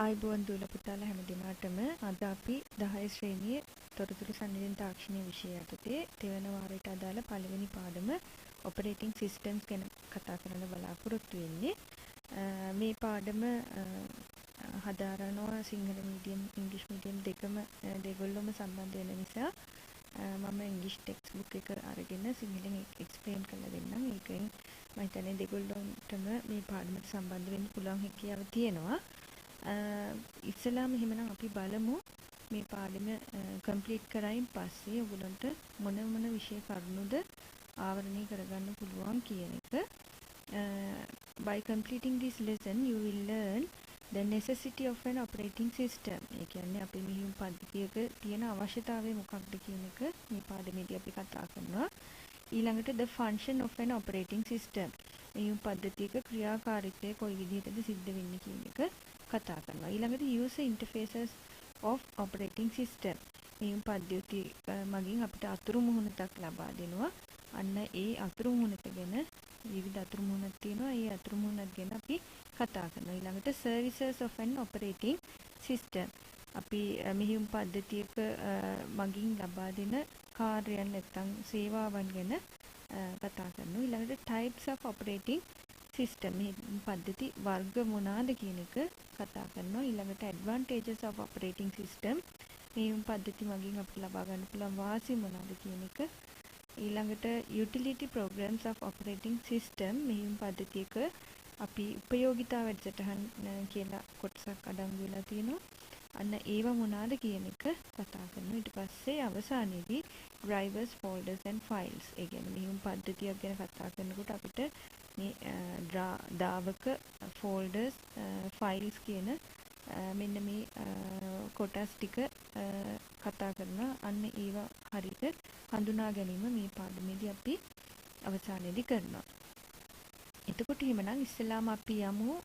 ආයිබෝන් දුවල පුතාලා හැම දිනකටම අද අපි 10 ශ්‍රේණියේ තොරතුරු සංනිධින් තාක්ෂණීය විෂය යටතේ දෙවන වාරයට අදාළ පළවෙනි පාඩම ඔපරේටිං සිස්ටම්ස් ගැන කතා කරන්න බලාපොරොත්තු වෙන්නේ. මේ පාඩම හදාරනවා සිංහල මීඩියම් ඉංග්‍රීසි මීඩියම් දෙගොල්ලොම සම්බන්ධ වෙන නිසා මම ඉංග්‍රීසි ටෙක්ස්ට් බුක් එක අරගෙන සිංහලෙන් එක්ස්ප්ලেইন කරලා දෙන්නම්. ඒකෙන් මම හිතන්නේ දෙගොල්ලොන්ටම මේ පාඩමට සම්බන්ධ වෙන්න පුළුවන් හැකියාව තියෙනවා. ඉස්සෙල්ලාම එහෙමනම් අපි බලමු මේ පාඩම කම්ප්ලීට් කරයින් පස්සේ ඔයගොල්ලන්ට මොන මොන විෂය කරුණුද ආවරණය කරගන්න පුළුවන් කියන එක. By completing this lesson you will learn the necessity of an operating system. ඒ කියන්නේ අපි මෙහිම පද්ධතියක තියෙන අවශ්‍යතාවය මොකක්ද කියන එක මේ පාඩමේදී අපි කතා කරනවා. ඊළඟට the function of an operating system. මෙහිම පද්ධතියක ක්‍රියාකාරීත්වය කොයි විදිහටද සිද්ධ වෙන්නේ කියන එක කතා කරනවා. ඊළඟට user interfaces of operating system. මේ පද්ධතිය මගින් අපිට අතුරු මුහුණක් ලබා දෙනවා. අන්න ඒ අතුරු මුහුණත ගැන විවිධ අතුරු මුහුණක් තියෙනවා. ඒ අතුරු මුහුණත් ගැන අපි කතා කරනවා. ඊළඟට services of an operating system. අපි මෙහිම පද්ධතියක මගින් ලබා දෙන කාර්යයන් නැත්නම් සේවාවන් ගැන කතා කරනවා. ඊළඟට types of operating system මේ පද්ධති වර්ග මොනවාද කියන එක කතා කරනවා. ඊළඟට advantages of operating system මේ පද්ධති මගින් අපිට ලබා ගන්න පුළුවන් වාසි මොනවාද කියන එක. ඊළඟට utility programs of operating system මේ පද්ධතියක අපි උපයෝගිතා වැඩසටහන් කියලා කොටසක් අඩංගු වෙලා තියෙනවා. අන්න ඒව මොනවාද කියන එක කතා කරනවා. ඊට පස්සේ අවසානයේදී drivers folders and files ඒ කියන්නේ මේ පද්ධතියක් ගැන කතා කරනකොට අපිට මේ දාවක folders files කියන මෙන්න මේ කොටස් ටික කතා කරනවා. අන්න ඒවා හරියට හඳුනා ගැනීම මේ පාඩමේදී අපි අවසානයේදී කරනවා. එතකොට එහෙමනම් ඉස්සෙල්ලාම අපි යමු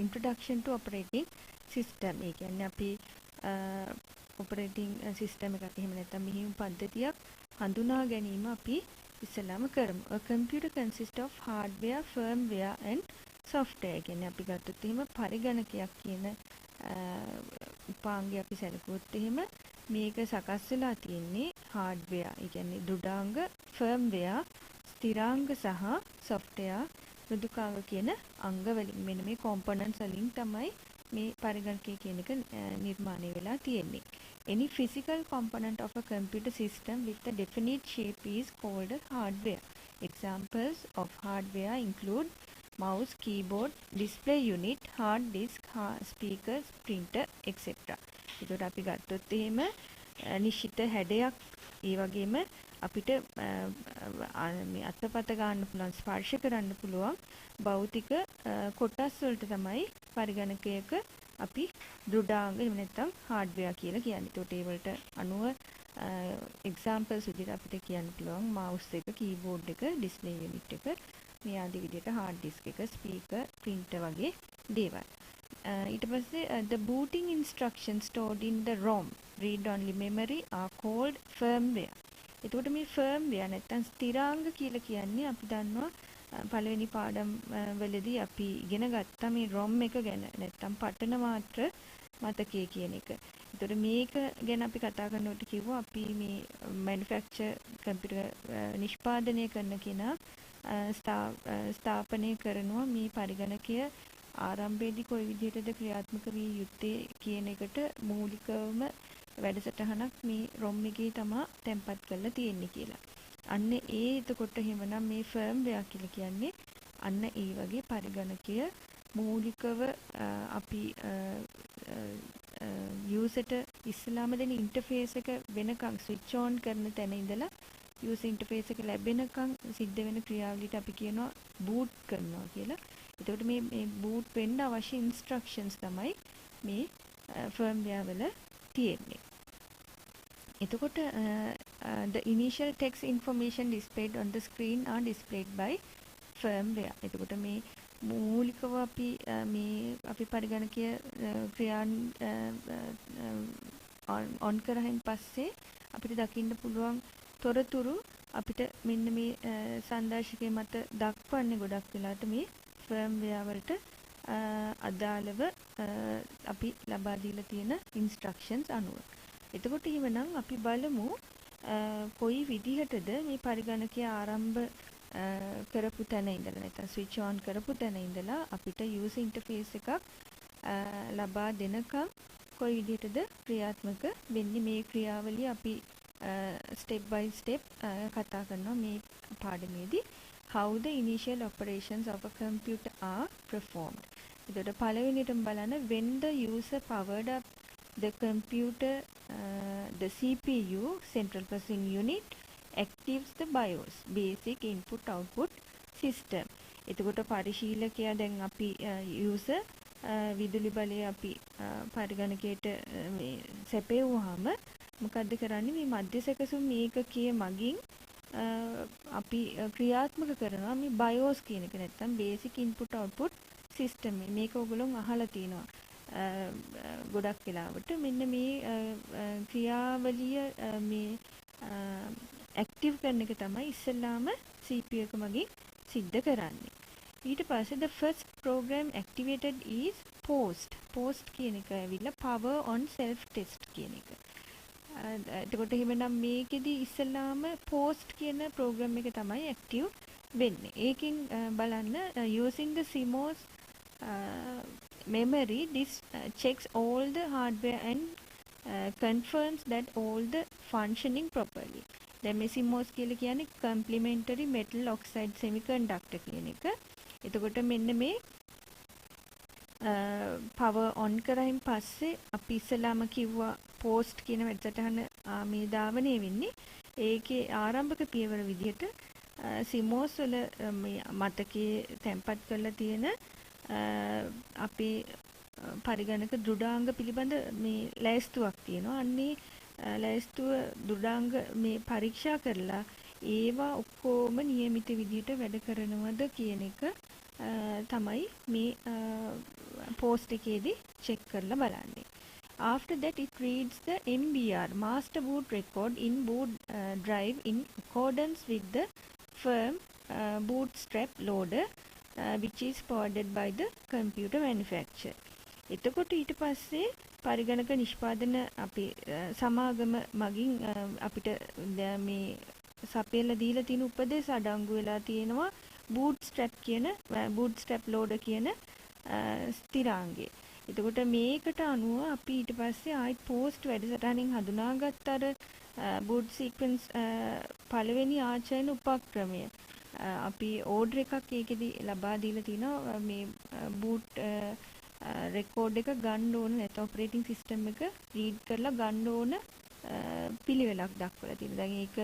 introduction to operating system. ඒ කියන්නේ අපි operating system එකක් එහෙම නැත්නම් මෙහිම පද්ධතියක් හඳුනා ගැනීම අපි ඉස්සෙල්ලාම කරමු. A computer consists of hardware, firmware and software. කියන්නේ අපි ගත්තොත් එහෙම පරිගණකයක් කියන උපාංගය අපි සැලකුවොත් එහෙම මේක සකස් වෙලා තියෙන්නේ hardware. ඒ කියන්නේ දෘඩාංග, firmware ස්ථිරාංග සහ software මෘදුකාංග කියන අංග වලින් මෙන්න මේ components වලින් තමයි මේ පරිගණකය කියන එක නිර්මාණය වෙලා තියෙන්නේ. Any physical component of a computer system with a definite shape is called hardware. Examples of hardware include mouse, keyboard, display unit, hard disk, speakers, printer, etc. ඒකට අපි ගත්තොත් එහෙම නිශ්චිත හැඩයක් ඒ වගේම අපිට මේ අතපත ගන්න පුළුවන් ස්පර්ශ කරන්න පුළුවන් භෞතික කොටස් වලට තමයි පරිගණකයක අපි දෘඩාංග එහෙම නැත්නම් හાર્ඩ්වෙයාර් කියලා කියන්නේ. ඒකට ඒ වලට අනුව එක්සැම්පල්ස් විදිහට අපිට කියන්න පුළුවන් mouse එක, keyboard එක, display unit එක, මේ ආදී විදිහට hard disk එක, speaker, printer වගේ දේවල්. ඊට පස්සේ the booting instructions stored in the ROM, read only memory are called firmware. එතකොට මේ firmware නැත්නම් ස්ථිරාංග කියලා කියන්නේ අපි දන්නවා පළවෙනි පාඩම් වලදී අපි ඉගෙන ගත්තා මේ ROM එක ගැන නැත්නම් පටන මාත්‍ර මතකය කියන එක. ඒතකොට මේක ගැන අපි කතා කරනකොට කිව්වා අපි මේ manufacture computer නිෂ්පාදනය කරන කෙනා ස්ථාපනය කරනවා මේ පරිගණකය ආරම්භයේදී කොයි විදිහටද ක්‍රියාත්මක විය යුත්තේ කියන එකට මූලිකවම වැඩසටහනක් මේ ROM එකේ තමයි තැන්පත් කරලා තියෙන්නේ කියලා. අන්න එතකොට එහෙමනම් මේ firmware කියලා කියන්නේ අන්න ඒ වගේ පරිගණකය මූලිකව අපි user-ට ඉස්සලාම දෙන interface එක වෙනකන් switch on කරන තැන ඉඳලා user interface එක ලැබෙනකන් සිද්ධ වෙන ක්‍රියාවලියට අපි කියනවා boot කරනවා කියලා. එතකොට මේ boot වෙන්න අවශ්‍ය instructions තමයි මේ firmware වල තියෙන්නේ. එතකොට the initial text information displayed on the screen are displayed by firmware. එතකොට මේ මූලිකව අපි පරිගණකය on කරහින් පස්සේ අපිට දකින්න පුළුවන් තොරතුරු අපිට මෙන්න මේ සංදර්ශකයේ මත දක්වන්නේ ගොඩක් වෙලාට මේ firmware වලට අදාළව අපි ලබා දීලා තියෙන ඉන්ස්ට්‍රක්ෂන්ස් අනුව. එතකොට එහෙමනම් අපි බලමු කොයි විදිහටද මේ පරිගණකය ආරම්භ කරපු තැන ඉඳලා නැත්නම් ස්විච් ඔන් කරපු තැන ඉඳලා අපිට යූසර් ඉන්ටර්ෆේස් එකක් ලබා දෙනකම් කොයි විදිහටද ක්‍රියාත්මක වෙන්නේ මේ ක්‍රියාවලිය අපි step by step කතා කරනවා මේ පාඩමේදී. How the initial operations of a computer are performed. එතකොට පළවෙනිටම බලන්න when the user powered up the computer the CPU central processing unit actives the BIOS basic input output system. එතකොට පරිශීලකයා දැන් අපි user විදුලි බලය අපි පරිගණකයට මේ සැපෙවුවාම මොකද්ද කරන්නේ මේ මධ්‍ය සැකසුම් ඒකකයේ මගින් අපි ක්‍රියාත්මක කරනවා මේ BIOS කියන එක නැත්තම් basic input output system මේක ඔයගොල්ලෝ අහලා තියෙනවා ගොඩක් වෙලාවට මෙන්න මේ ක්‍රියාවලිය මේ ඇක්ටිව් කරන එක තමයි ඉස්සෙල්ලාම CPU එක මගින් සිද්ධ කරන්නේ. ඊට පස්සේ the first program activated is post කියන එක ඇවිල්ලා power on self test කියන එක. එතකොට එහෙමනම් මේකෙදි ඉස්සෙල්ලාම post කියන program එක තමයි active වෙන්නේ. ඒකෙන් බලන්න using the CMOS memory this checks all the hardware and confirms that all the functioning properly. දැන් මේ CMOS කියලා කියන්නේ complementary metal oxide semiconductor කියන එක. එතකොට මෙන්න මේ power on කරයින් පස්සේ අපි ඉස්සලාම කිව්වා post කියන වැඩසටහන මේ ධාවනය වෙන්නේ ඒකේ ආරම්භක පියවර විදිහට CMOS වල මේ මතකයේ තැම්පත් කරලා තියෙන අපේ පරිගණක දෘඩාංග පිළිබඳ මේ ලැයිස්තුවක් තියෙනවා. අන්නේ ලැයිස්තුව දෘඩාංග මේ පරීක්ෂා කරලා ඒවා ඔක්කොම નિયમિત විදිහට වැඩ කරනවද කියන එක තමයි මේ post එකේදී check කරලා බලන්නේ. After that it reads the MBR master boot record in boot drive in accordance with the firm bootstrap loader which is provided by the computer manufacturer. එතකොට ඊට පස්සේ පරිගණක නිෂ්පාදන අපි සමාගම මගින් අපිට මේ සපයලා දීලා තියෙන උපදේශ අඩංගු වෙලා තියෙනවා bootstrap loader කියන ස්ථිරාංගය. එතකොට මේකට අනුව අපි ඊට පස්සේ ආයිත් post වැඩසටහනින් හඳුනාගත්ත අර boot sequence පළවෙනි ආචරණ උපක්‍රමය අපි ඕඩර් එකක් ඒකෙදි ලබා දීලා තිනවා මේ boot රෙකෝඩ් එක ගන්න ඕන නැත්නම් ඔපරේටිං සිස්ටම් එක රීඩ් කරලා ගන්න ඕන පිළිවෙලක් දක්වලා තියෙනවා. දැන් ඒක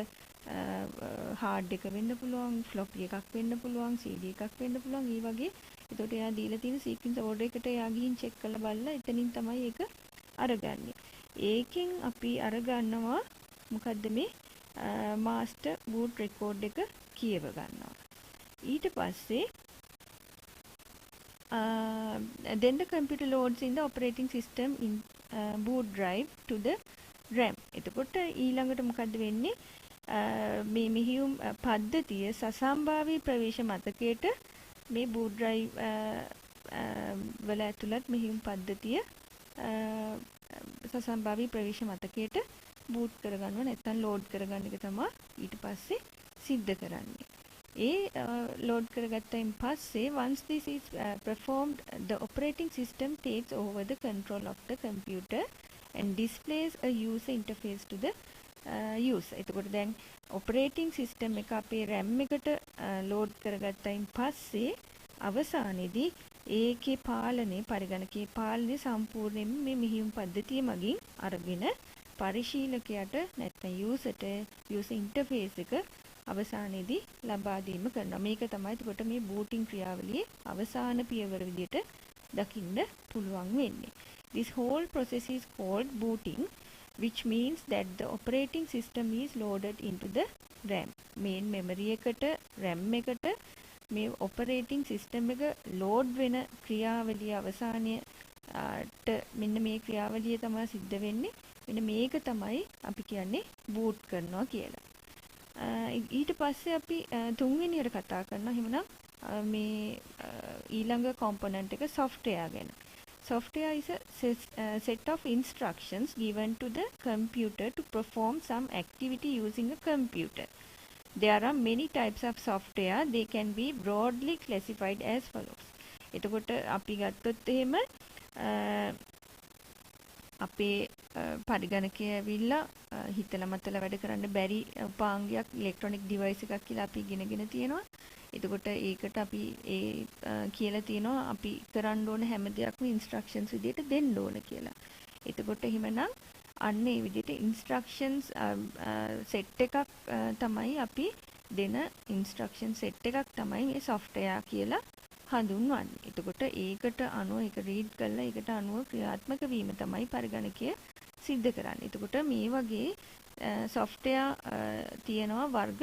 හાર્ඩ් එක වෙන්න පුළුවන්, ෆ්ලොපි එකක් වෙන්න පුළුවන්, CD එකක් වෙන්න පුළුවන්. ඒ වගේ. ඒකට එයා දීලා තියෙන සීක්වෙන්ස් ඕඩර් එකට එයා ගිහින් චෙක් කරලා බලලා එතනින් තමයි ඒක අරගන්නේ. ඒකෙන් අපි අරගන්නවා මොකද්ද මේ මාස්ටර් බූට් රෙකෝඩ් එක කියව ගන්නවා. ඊට පස්සේ then the computer loads in the operating system in boot drive to the RAM. එතකොට ඊළඟට මොකද්ද වෙන්නේ? මේ මෙහියුම් පද්ධතිය සසම්භාවී ප්‍රවේශ මතකයට මේ boot drive වල ඇතුළත් මෙහියුම් පද්ධතිය සසම්භාවී ප්‍රවේශ මතකයට boot කරගන්නවා නැත්නම් load කරගන්න එක තමයි ඊට පස්සේ සිද්ධ කරන්නේ. load කරගත්තයින් පස්සේ once this is performed the operating system takes over the control of the computer and displays a user interface to the user. එතකොට දැන් operating system එක අපේ RAM එකට load කරගත්තයින් පස්සේ අවසානයේදී ඒකේ පාලනය පරිගණකයේ පාලනය සම්පූර්ණයෙන්ම මේ මෙහියුම් පද්ධතිය මගින් අරගෙන පරිශීලකයට නැත්නම් user interface එක අවසානයේදී ලබා දීම කරනවා. මේක තමයි එතකොට මේ booting ක්‍රියාවලියේ අවසාන පියවර විදිහට දකින්න පුළුවන් වෙන්නේ. This whole process is called booting, which means that the operating system is loaded into the RAM. main memory එකට RAM එකට මේ operating system එක load වෙන ක්‍රියාවලිය අවසානයට මෙන්න මේ ක්‍රියාවලිය තමයි සිද්ධ වෙන්නේ. මෙන්න මේක තමයි අපි කියන්නේ boot කරනවා කියලා. ඊට පස්සේ අපි තුන්වෙනියට කතා කරනවා. එහෙමනම් මේ ඊළඟ component එක software ගැන. Software is a set of instructions given to the computer to perform some activity using a computer. There are many types of software. They can be broadly classified as follows. එතකොට අපි ගත්තොත් එහෙම අපේ පරිගණකයේ ඇවිල්ලා හිතලා මතලා වැඩ කරන්න බැරි උපාංගයක් ඉලෙක්ට්‍රොනික ඩිවයිස් එකක් කියලා අපි ඉගෙනගෙන තියෙනවා. එතකොට ඒකට අපි කියලා තියෙනවා අපි කරන්න ඕන හැම දෙයක්ම ඉන්ස්ට්‍රක්ෂන්ස් විදිහට දෙන්න ඕන කියලා. එතකොට එහෙමනම් අන්න ඒ විදිහට ඉන්ස්ට්‍රක්ෂන්ස් සෙට් එකක් තමයි අපි දෙන ඉන්ස්ට්‍රක්ෂන් සෙට් එකක් තමයි මේ software කියලා හඳුන්වන්නේ. එතකොට ඒකට අනුව ඒක රීඩ් කරලා ඒකට අනුව ක්‍රියාත්මක වීම තමයි පරිගණකය සිද්ධ කරන්නේ. එතකොට මේ වගේ software තියෙනවා වර්ග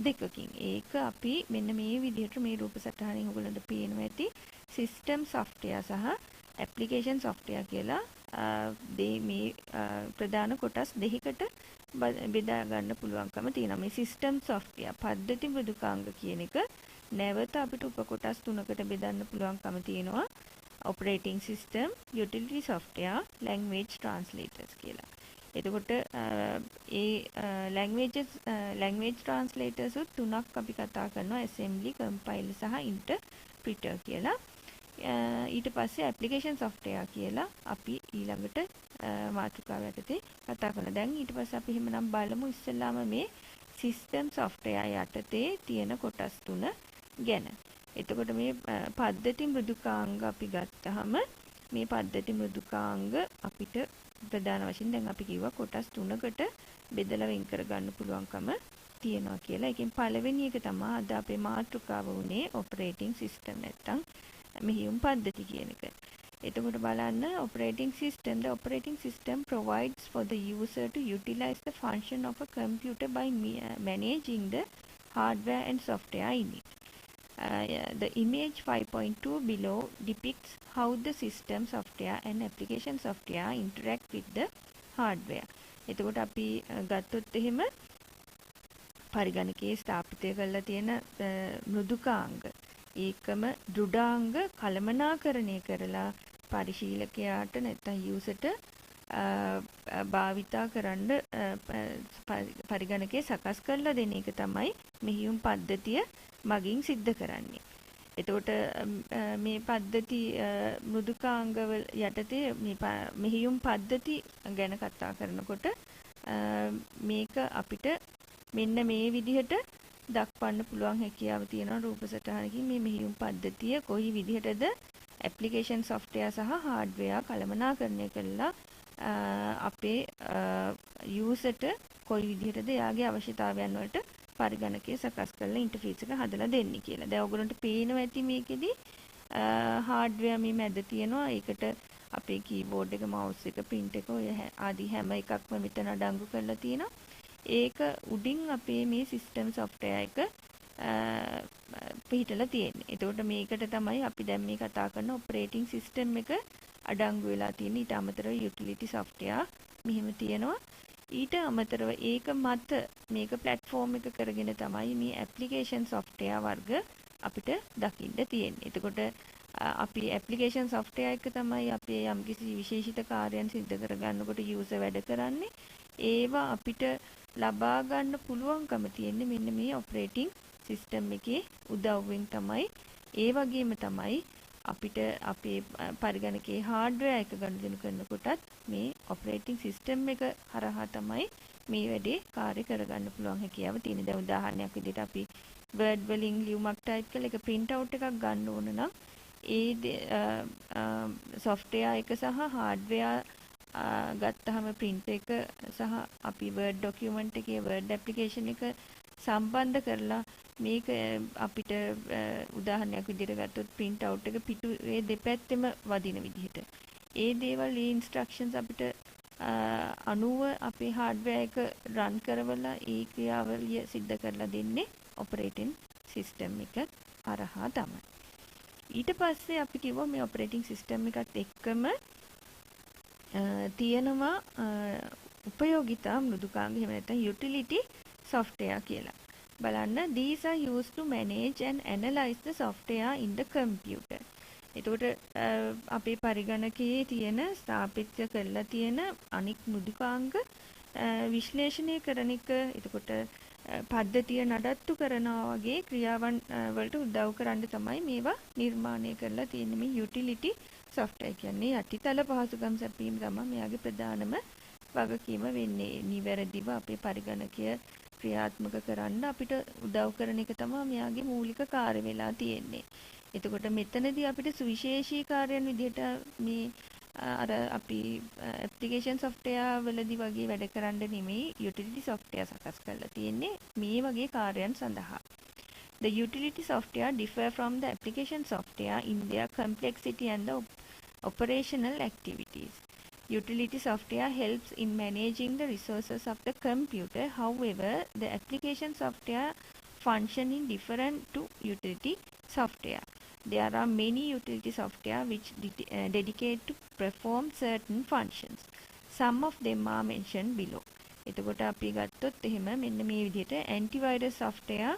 දෙකකින්. ඒක අපි මෙන්න මේ විදිහට මේ රූප සටහනින් ඔයගොල්ලන්ට පේනවා ඇති system software සහ application software කියලා මේ ප්‍රධාන කොටස් දෙකකට බෙදා ගන්න පුළුවන්කම තියෙනවා. මේ system software පද්ධති මෘදුකාංග කියන එක නැවත අපිට උපකොටස් තුනකට බෙදන්න පුළුවන්කම තියෙනවා. operating system, utility software, language translators කියලා. එතකොට language translators තුනක් අපි කතා කරනවා assembly, compiler සහ interpreter කියලා. ඊට පස්සේ application software කියලා අපි ඊළඟට මාතෘකාව යටතේ කතා කරනවා. දැන් ඊට පස්සේ අපි එහෙමනම් බලමු ඉස්සෙල්ලාම මේ system software යටතේ තියෙන කොටස් තුන ගැන. එතකොට මේ පද්ධති මෘදුකාංග අපි ගත්තාම මේ පද්ධති මෘදුකාංග අපිට ප්‍රධාන වශයෙන් දැන් අපි කිව්වා කොටස් තුනකට බෙදලා වෙන් කර ගන්න පුළුවන්කම තියෙනවා කියලා. ඒකෙන් පළවෙනි එක තමයි අද අපේ මාතෘකාව උනේ operating system නැත්තම් මෙහියුම් පද්ධති කියන එක. එතකොට බලන්න the operating system provides for the user to utilize the function of a computer by managing the hardware and software in it. The image 5.2 below depicts how the system software and application software interact with the hardware. එතකොට අපි ගත්තොත් එහෙම පරිගණකයේ ස්ථාපිතය කරලා තියෙන මෘදුකාංග ඒකම දෘඩාංග කළමනාකරණය කරලා පරිශීලකයාට නැත්නම් යූසර්ට භාවිතා කරන්න පරිගණකයේ සකස් කරලා දෙන එක තමයි මෙහියුම් පද්ධතිය මගින් සිද්ධ කරන්නේ. එතකොට මේ පද්ධති මෘදුකාංගවල යටතේ මේ මෙහියුම් පද්ධති ගැන කතා කරනකොට මේක අපිට මෙන්න මේ විදිහට දක්වන්න පුළුවන් හැකියාව තියෙනවා රූප සටහනකින්. මේ මෙහියුම් පද්ධතිය කොයි විදිහටද ඇප්ලිකේෂන් software සහ hardware කළමනාකරණය කරලා අපේ යූසර්ට කොයි විදිහටද එයාගේ අවශ්‍යතාවයන් වලට පරිගණකයේ සකස් කරලා ඉන්ටර්ෆේස් එක හදලා දෙන්නේ කියලා. දැන් ඔයගොල්ලන්ට පේනවා ඇති මේකෙදි hardware මේ මැද තියෙනවා. ඒකට අපේ keyboard එක, mouse එක, print එක ඔය ආදී හැම එකක්ම මෙතන අඩංගු කරලා තියෙනවා. ඒක උඩින් අපේ මේ system software එක පිටලා තියෙන්නේ. එතකොට මේකට තමයි අපි දැන් මේ කතා කරන operating system එක අඩංගු වෙලා තියෙන්නේ. ඊට අමතරව utility software මෙහෙම තියෙනවා. ඊට අමතරව ඒක මත මේක platform එක කරගෙන තමයි මේ application software වර්ග අපිට දකින්න තියෙන්නේ. එතකොට අපි application software එක තමයි අපේ යම්කිසි විශේෂිත කාර්යයන් සිදු කරගන්නකොට user වැඩ කරන්නේ. ඒවා අපිට ලබා ගන්න පුළුවන්කම තියෙන්නේ මෙන්න මේ operating system එකේ උදව්වෙන් තමයි. ඒ වගේම තමයි අපිට අපේ පරිගණකයේ hardware එක ගනුදෙනු කරනකොටත් මේ operating system එක හරහා තමයි මේ වැඩේ කාර්ය කරගන්න පුළුවන් හැකියාව තියෙන. දැන් උදාහරණයක් විදිහට අපි word වලින් ලියුමක් type කරලා ඒක print out එකක් ගන්න ඕන නම් ඒ software එක සහ hardware ගත්තාම print එක සහ අපි word document එකේ word application එක සම්බන්ධ කරලා මේක අපිට උදාහරණයක් විදිහට ගත්තොත් print out එක පිටුවේ දෙපැත්තෙම වදින විදිහට ඒ දේවල් මේ instructions අපිට අනුව අපේ hardware එක run කරවලා ඒ ක්‍රියාවලිය සිද්ධ කරලා දෙන්නේ operating system එක හරහා තමයි. ඊට පස්සේ අපි කිව්වා මේ operating system එකත් එක්කම තියෙනවා උපයෝගිතා මෘදුකාංග එහෙම නැත්නම් utility software කියලා. බලන්න these are used to manage and analyze the software in the computer. එතකොට අපේ පරිගණකයේ තියෙන ස්ථාපිත කරලා තියෙන අනික් මෘදුකාංග විශ්ලේෂණය කරන එක එතකොට පද්ධතිය නඩත්තු කරනවා වගේ ක්‍රියාවන් වලට උදව් කරන්න තමයි මේවා නිර්මාණය කරලා තියෙන්නේ. මේ යුටිලිටි software කියන්නේ යටිතල පහසුකම් සැපීම තමයි මෙයාගේ ප්‍රධානම වගකීම වෙන්නේ. නිවැරදිව අපේ පරිගණකය ක්‍රියාත්මක කරන්න අපිට උදව් කරන එක තමයි මෙයාගේ මූලික කාර්ය වෙලා තියෙන්නේ. එතකොට මෙතනදී අපිට සුවිශේෂී කාර්යයන් විදිහට මේ අර අපි ඇප්ලිකේෂන් software වලදී වගේ වැඩ කරන්න නෙමෙයි utility software සකස් කරලා තියෙන්නේ මේ වගේ කාර්යයන් සඳහා. The utility software differ from the application software in their complexity and the operational activities. Utility software helps in managing the resources of the computer. However, the application software function in different to utility software. There are many utility software which dedicate to perform certain functions. Some of them are mentioned below. එතකොට අපි ගත්තොත් එහෙම මෙන්න මේ විදිහට antivirus software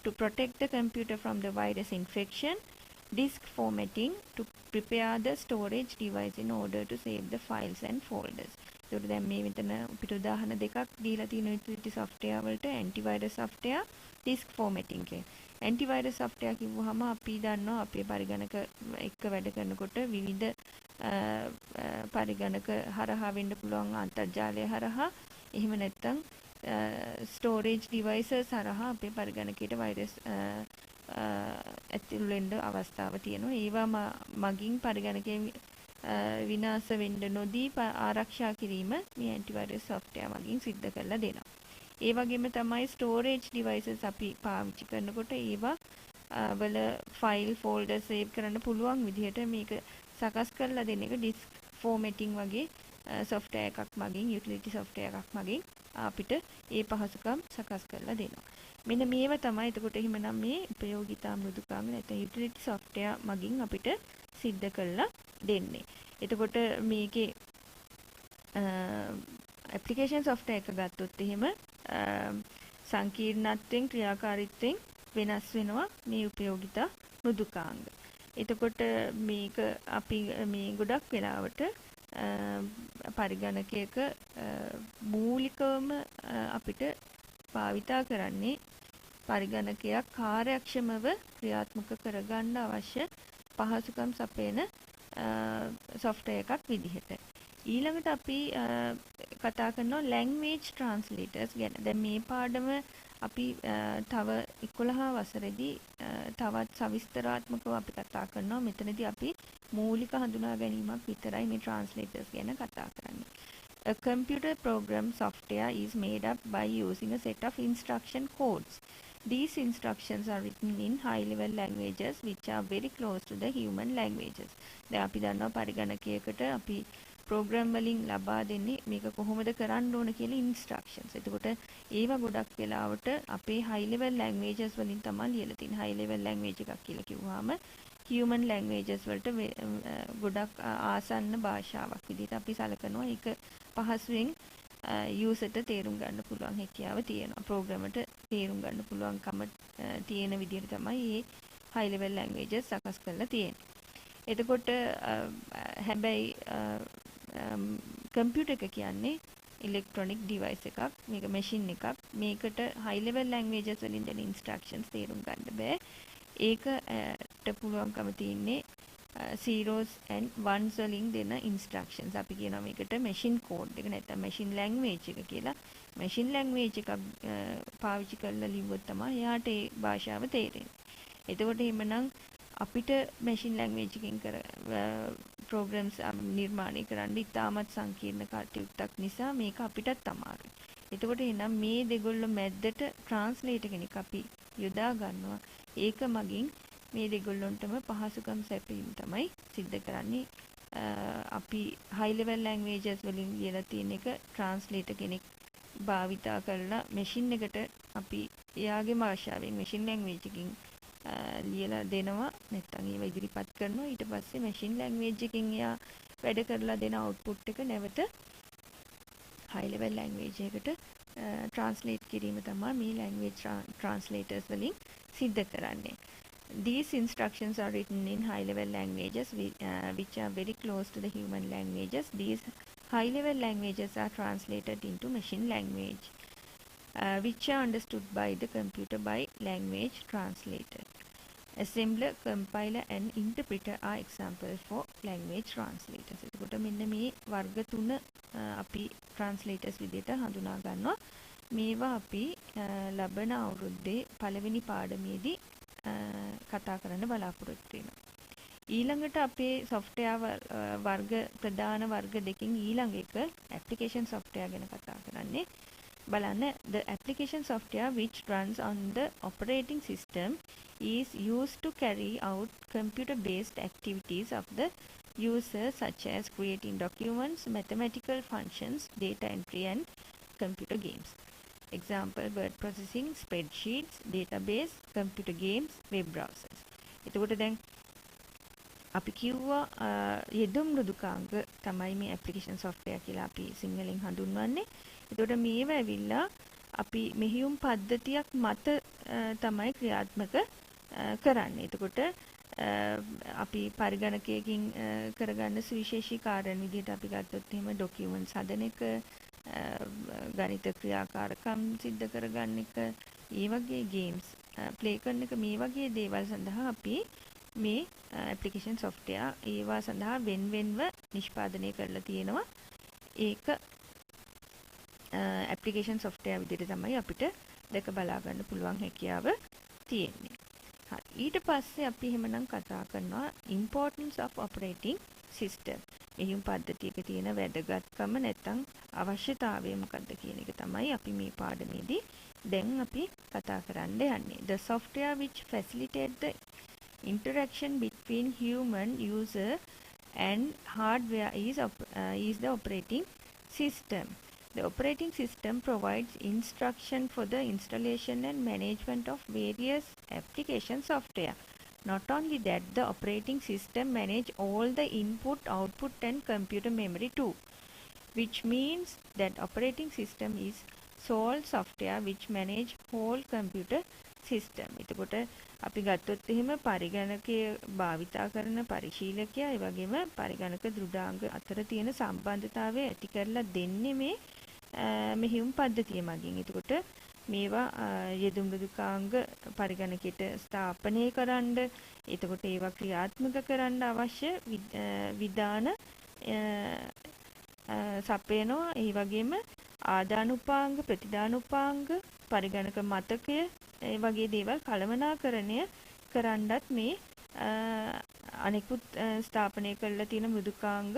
to protect the computer from the virus infection, disk formatting to prepare the storage device in order to save the files and folders. ඒකට දැන් මේ මෙතන අපිට උදාහරණ දෙකක් දීලා තියෙන utility software වලට antivirus software, disk formatting කියන. antivirus software කිව්වහම අපි දන්නවා අපේ පරිගණක එක්ක වැඩ කරනකොට විවිධ පරිගණක හරහා වෙන්න පුළුවන් අන්තර්ජාලය හරහා එහෙම නැත්නම් storage devices හරහා අපේ පරිගණකයට virus ඇතුල් වෙන්න අවස්ථාව තියෙනවා. ඒවා මගින් පරිගණකයේ විනාශ වෙන්න නොදී ආරක්ෂා කිරීම මේ antivirus software මගින් සිද්ධ කරලා දෙනවා. ඒ වගේම තමයි storage devices අපි පාවිච්චි කරනකොට ඒවා වල file folder save කරන්න පුළුවන් විදිහට මේක සකස් කරලා දෙන එක disk formatting වගේ software එකක් මගින් utility software එකක් මගින් අපිට ඒ පහසුකම් සකස් කරලා දෙනවා. මෙන්න මේව තමයි එතකොට එහෙමනම් මේ ප්‍රයෝගිතා මෘදුකාංග නැත්නම් utility software මගින් අපිට සිද්ධ කරලා දෙන්නේ. එතකොට මේකේ application software එක ගත්තොත් එහෙම සංකීර්ණත්වයෙන් ක්‍රියාකාරීත්වයෙන් වෙනස් වෙනවා මේ උපයෝගිතා මෘදුකාංග. එතකොට මේක අපි මේ ගොඩක් වෙලාවට පරිගණකයක මූලිකවම අපිට භාවිතා කරන්නේ පරිගණකයක් කාර්යක්ෂමව ක්‍රියාත්මක කරගන්න අවශ්‍ය පහසුකම් සපයන software එකක් විදිහට. ඊළඟට අපි කතා කරනවා language translators ගැන. දැන් මේ පාඩම අපි තව 11 වසරේදී තවත් සවිස්තරාත්මකව අපි කතා කරනවා. මෙතනදී අපි මූලික හඳුනා ගැනීමක් විතරයි මේ translators ගැන කතා කරන්නේ. A computer program software is made up by using a set of instruction codes. These instructions are written in high-level languages which are very close to the human languages. දැන් අපි දන්නවා පරිගණකයකට අපි program වලින් ලබා දෙන්නේ මේක කොහොමද කරන්න ඕන කියලා instructions. එතකොට ඒවා ගොඩක් වෙලාවට අපේ high-level languages වලින් තමයි ලියලා තියෙන්නේ. high-level language එකක් කියලා කිව්වහම human languages වලට ගොඩක් ආසන්න භාෂාවක් විදිහට අපි සලකනවා. ඒක පහසුවෙන් යූසර්ට තේරුම් ගන්න පුළුවන් හැකියාව තියෙනවා. ප්‍රෝග්‍රෑමර්ට තේරුම් ගන්න පුළුවන්කම තියෙන විදිහට තමයි මේ high level languages සකස් කරලා තියෙන්නේ. එතකොට හැබැයි කම්පියුටර් එක කියන්නේ ඉලෙක්ට්‍රොනික ඩිවයිස් එකක්. මේක මැෂින් එකක්. මේකට high level languages වලින් දෙන instructions තේරුම් ගන්න බෑ. ඒකට පුළුවන්කම තියෙන්නේ zeros and ones වලින් දෙන instructions. අපි කියනවා මේකට machine code එක නැත්නම් machine language එක කියලා. machine language එකක් පාවිච්චි කරලා ලිව්වොත් තමයි එයාට ඒ භාෂාව තේරෙන්නේ. එතකොට එහෙමනම් අපිට machine language එකකින් programs නිර්මාණය කරන්න ඉතාමත් සංකීර්ණ කටයුත්තක් නිසා මේක අපිටත් අමාරුයි. එතකොට එහෙනම් මේ දෙගොල්ල මැද්දට translator කෙනෙක් අපි යොදා ගන්නවා. ඒක මගින් මේ දෙගොල්ලොන්ටම පහසුකම් සැපීම තමයි සිද්ධ කරන්නේ. අපි high level languages වලින් ලියලා තියෙන එක translator කෙනෙක් භාවිතා කරලා machine එකට අපි එයාගේ භාෂාවෙන් machine language එකකින් ලියලා දෙනවා. නැත්නම් ඒව ඉදිරිපත් කරනවා. ඊට පස්සේ machine language එකකින් එයා වැඩ කරලා දෙන output එක නැවත high level language එකට translate කිරීම තමයි මේ language translators වලින් සිද්ධ කරන්නේ. These instructions are written in high-level languages which are very close to the human languages. These high-level languages are translated into machine language, which are understood by the computer by language translator. Assembler, compiler and interpreter are examples for language translators. එතකොට මෙන්න මේ වර්ග තුන අපි translators විදිහට හඳුනා ගන්නවා. මේවා අපි ලබන අවුරුද්දේ පළවෙනි පාඩමේදී කතා කරන්න බලාපොරොත්තු වෙනවා. ඊළඟට අපේ software වර්ග ප්‍රධාන වර්ග දෙකකින් ඊළඟ එක application software ගැන කතා කරන්නේ. බලන්න, the application software which runs on the operating system is used to carry out computer-based activities of the user such as creating documents, mathematical functions, data entry and computer games. Example, word processing, spreadsheets, database, computer games, web browsers. එතකොට දැන් අපි කිව්වා යෙදුම් මෘදුකාංග තමයි මේ application software කියලා අපි සිංහලෙන් හඳුන්වන්නේ. එතකොට මේව ඇවිල්ලා අපි මෙහියුම් පද්ධතියක් මත තමයි ක්‍රියාත්මක කරන්නේ. එතකොට අපි පරිගණකයකින් කරගන්න සුවිශේෂී කාර්යන් විදිහට අපි ගත්තොත් එහෙම ඩොකියුමන්ට්ස් හදන එක, ගණිත ක්‍රියාකාරකම් සිද්ධ කරගන්න එක, ඒ වගේ ගේම්ස් ප්ලේ කරන එක, මේ වගේ දේවල් සඳහා අපි මේ ඇප්ලිකේෂන් software ඒවා සඳහා වෙන්වෙන්ව නිෂ්පාදනය කරලා තියෙනවා. ඒක ඇප්ලිකේෂන් software විදිහට තමයි අපිට දැක බලා ගන්න පුළුවන් හැකියාව තියෙන්නේ. හරි, ඊට පස්සේ අපි එහෙමනම් කතා කරනවා importance of operating system. මෙහිම පද්ධතියක තියෙන වැදගත්කම නැත්නම් අවශ්‍යතාවය මොකක්ද කියන එක තමයි අපි මේ පාඩමේදී දැන් අපි කතා කරන්න යන්නේ. The software which facilitate the interaction between human user and hardware is the operating system. The operating system provides instruction for the installation and management of various application software. Not only that, the operating system manage all the input, output and computer memory too, which means that operating system is sole software which manage whole computer system. එතකොට අපි ගත්තොත් එහෙම පරිගණකය භාවිතා කරන පරිශීලකයා ඒ වගේම පරිගණක දෘඩාංග අතර තියෙන සම්බන්ධතාවය ඇති කරලා දෙන්නේ මේ මෙහියුම් පද්ධතිය මගින්. එතකොට මේවා යෙදුම් මෘදුකාංග පරිගණකයට ස්ථාපනය කරන්න, එතකොට ඒවා ක්‍රියාත්මක කරන්න අවශ්‍ය විධාන සපයනවා. ඒ වගේම ආදානුපාංග, ප්‍රතිදානුපාංග, පරිගණක මතකය ඒ වගේ දේවල් කළමනාකරණය කරන්නත් මේ අනෙකුත් ස්ථාපනය කරලා තියෙන මෘදුකාංග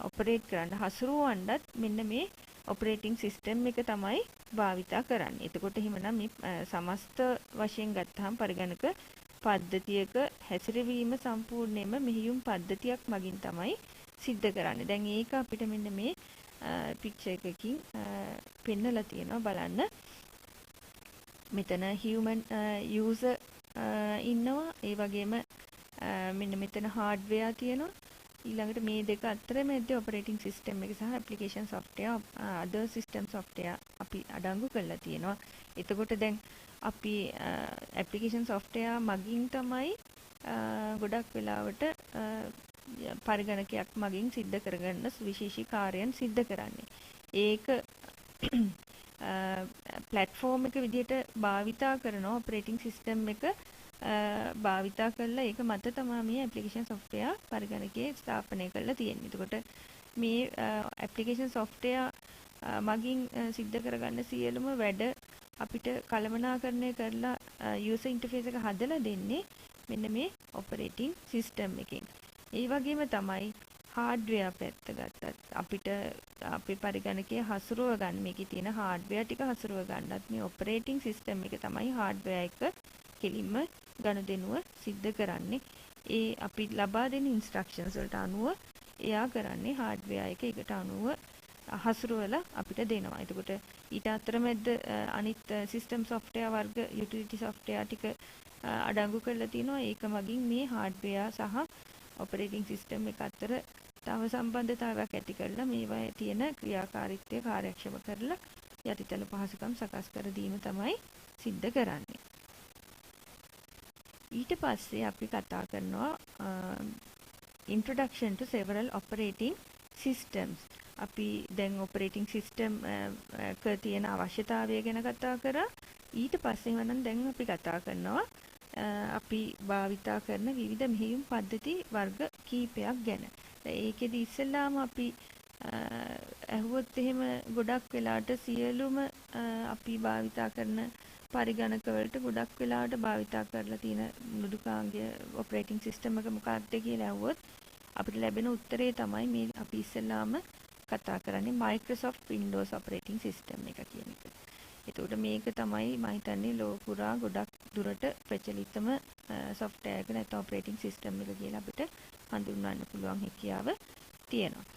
ඔපරේට් කරන්න හසුරුවන්නත් මෙන්න මේ ඔපරේටිං සිස්ටම් එක තමයි භාවිතා කරන්නේ. එතකොට එහෙමනම් මේ සමස්ත වශයෙන් ගත්තාම පරිගණක පද්ධතියක හැසිරවීම සම්පූර්ණයෙන්ම මෙහියුම් පද්ධතියක් මගින් තමයි සිද්ධ කරන්නේ. දැන් ඒක අපිට මෙන්න මේ පික්චර් එකකින් පෙන්නලා තියෙනවා බලන්න. මෙතන human user ඉන්නවා. ඒ වගේම මෙන්න මෙතන hardware තියෙනවා. ඊළඟට මේ දෙක අතර මැද operating system එක සහ application software other system software අපි අඩංගු කරලා තියෙනවා. එතකොට දැන් අපි application software මගින් තමයි ගොඩක් වෙලාවට පරිගණකයක් මගින් සිද්ධ කරගන්න විශේෂී කාර්යයන් සිද්ධ කරන්නේ. ඒක platform එක විදිහට භාවිතා කරන operating system එක භාවිතා කරලා ඒක මත තමයි මේ application software පරිගණකයේ ස්ථාපනය කරලා තියෙන්නේ. එතකොට මේ application software මගින් සිද්ධ කරගන්න සියලුම වැඩ අපිට කළමනාකරණය කරලා user interface එක හදලා දෙන්නේ මෙන්න මේ operating system එකෙන්. ඒ වගේම තමයි hardware පැත්ත ගත්තත් අපිට අපේ පරිගණකයේ හසුරුව ගන්න මේකේ තියෙන hardware ටික හසුරුව ගන්නත් මේ operating system එක තමයි hardware එක කෙලින්ම ගනුදෙනුව සිද්ධ කරන්නේ. ඒ අපි ලබා දෙන instructions වලට අනුව එයා කරන්නේ hardware එක ඒකට අනුව හසුරුවලා අපිට දෙනවා. එතකොට ඊට අතරමැද අනිත් system software වර්ග utility software ටික අඩංගු කරලා තිනවා. ඒක මගින් මේ hardware සහ operating system එක අතර තව සම්බන්ධතාවයක් ඇති කරලා මේවා තියෙන ක්‍රියාකාරීත්වය කාර්යක්ෂම කරලා යටිතල පහසුකම් සකස් කර දීම තමයි සිද්ධ කරන්නේ. ඊට පස්සේ අපි කතා කරනවා introduction to several operating systems. අපි දැන් operating system එක තියෙන අවශ්‍යතාවය ගැන කතා කරා. ඊට පස්සේ වනම් දැන් අපි කතා කරනවා අපි භාවිතා කරන විවිධ මෙහෙයුම් පද්ධති වර්ග කීපයක් ගැන. ඒකෙදි ඉස්සෙල්ලාම අපි ඇහුවොත් එහෙම ගොඩක් වෙලාට සියලුම අපි භාවිතා කරන පරිගණක වලට ගොඩක් වෙලාවට භාවිතා කරලා තියෙන මෘදුකාංගය ඔපරේටිංగ్ සිස්ටම් එක මොකක්ද කියලා ඇහුවොත් අපිට ලැබෙන උත්තරේ තමයි මේ අපි ඉස්සෙල්ලාම කතා කරන්නේ Microsoft Windows operating system එක කියන එක. එතකොට මේක තමයි මම හිතන්නේ ලෝක පුරා ගොඩක් දුරට ප්‍රචලිතම software එක නැත්නම් operating system එක කියලා අපිට හඳුන්වන්න පුළුවන් හැකියාව තියෙනවා.